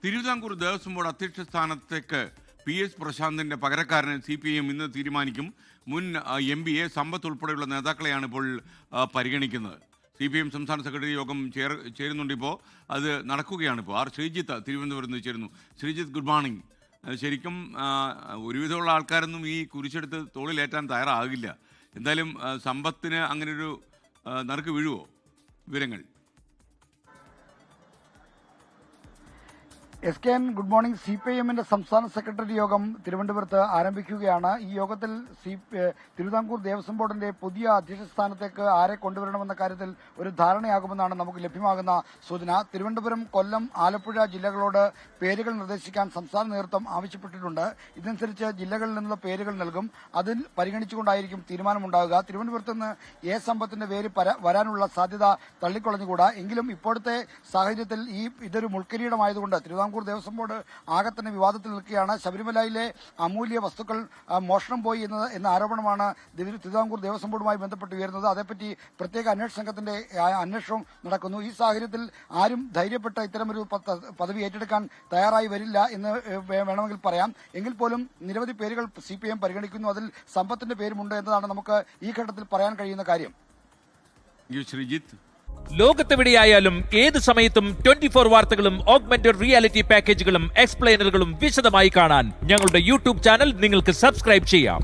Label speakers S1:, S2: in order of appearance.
S1: Thiruvithamkoor Devaswom board അധ്യക്ഷ സ്ഥാനത്തേക്ക് PS പ്രശാന്തിന്റെ പകരക്കാരനെ CPIM ഇന്ന് തീരുമാനിക്കും. മുൻ MBA സമ്പത്ത് ഉൾപ്പെടെയുള്ള നേതാക്കളെയാണ് ഇപ്പോൾ പരിഗണിക്കുന്നത്. CPIM സംസ്ഥാന സെക്രട്ടറി യോഗം ചേരുന്നുണ്ട്. ഇപ്പോൾ അത് നടക്കുകയാണിപ്പോൾ. ശ്രീജിത്ത് തിരുവനന്തപുരത്ത് നിന്ന് ചേരുന്നു. Sreejith, good morning. ശരിക്കും ഒരുവിധമുള്ള ആൾക്കാരൊന്നും ഈ കുരിശെടുത്ത് തോളിലേറ്റാൻ തയ്യാറാകില്ല. എന്തായാലും സമ്പത്തിന് അങ്ങനൊരു നറുക്ക് വീഴുവോ? വിവരങ്ങൾ.
S2: SKN, good morning. CPIMന്റെ സംസ്ഥാന സെക്രട്ടറി യോഗം തിരുവനന്തപുരത്ത് ആരംഭിക്കുകയാണ്. ഈ യോഗത്തിൽ തിരുവിതാംകൂർ ദേവസ്വം ബോർഡിന്റെ പുതിയ അധ്യക്ഷ സ്ഥാനത്തേക്ക് ആരെ കൊണ്ടുവരണമെന്ന കാര്യത്തിൽ ഒരു ധാരണയാകുമെന്നാണ് നമുക്ക് ലഭ്യമാകുന്ന സൂചന. തിരുവനന്തപുരം, കൊല്ലം, ആലപ്പുഴ ജില്ലകളോട് പേരുകൾ നിർദ്ദേശിക്കാൻ സംസ്ഥാന നേതൃത്വം ആവശ്യപ്പെട്ടിട്ടുണ്ട്. ഇതനുസരിച്ച് ജില്ലകളിൽ നിന്നുള്ള പേരുകൾ നൽകും. അതിൽ പരിഗണിച്ചുകൊണ്ടായിരിക്കും തീരുമാനമുണ്ടാകുക. തിരുവനന്തപുരത്ത് നിന്ന് സമ്പത്തിന്റെ പേര് വരാനുള്ള സാധ്യത തള്ളിക്കളഞ്ഞുകൂടാ. എങ്കിലും ഇപ്പോഴത്തെ സാഹചര്യത്തിൽ ഇതൊരു മുൾക്കിരീടമായതുകൊണ്ട് തിരുവിതാംകൂർ ദേവസ്വം ബോർഡ് ആകെ തന്നെ വിവാദത്തിൽ നിൽക്കുകയാണ്. ശബരിമലയിലെ അമൂല്യ വസ്തുക്കൾ മോഷണം പോയി എന്ന ആരോപണമാണ് തിരുവിതാംകൂർ ദേവസ്വം ബോർഡുമായി ബന്ധപ്പെട്ട് ഉയരുന്നത്. അതേപ്പറ്റി പ്രത്യേക അന്വേഷണ സംഘത്തിന്റെ അന്വേഷണം നടക്കുന്നു. ഈ സാഹചര്യത്തിൽ ആരും ധൈര്യപ്പെട്ട ഇത്തരമൊരു പദവി ഏറ്റെടുക്കാൻ തയ്യാറായി വരില്ല എന്ന് വേണമെങ്കിൽ പറയാം. എങ്കിൽ പോലും നിരവധി പേരുകൾ CPIM പരിഗണിക്കുന്നു. അതിൽ സമ്പത്തിന്റെ പേരുമുണ്ട് എന്നതാണ് നമുക്ക് ഈ ഘട്ടത്തിൽ പറയാൻ കഴിയുന്ന കാര്യം.
S1: ശ്രീജിത്ത്,
S3: ലോകത്തെവിടെയായാലും ഏത് സമയത്തും 24 വാർത്തകളും ഓഗ്മെന്റഡ് റിയാലിറ്റി പാക്കേജുകളും എക്സ്പ്ലെയിനറുകളും വിശദമായി കാണാൻ ഞങ്ങളുടെ YouTube ചാനൽ നിങ്ങൾക്ക് സബ്സ്ക്രൈബ് ചെയ്യാം.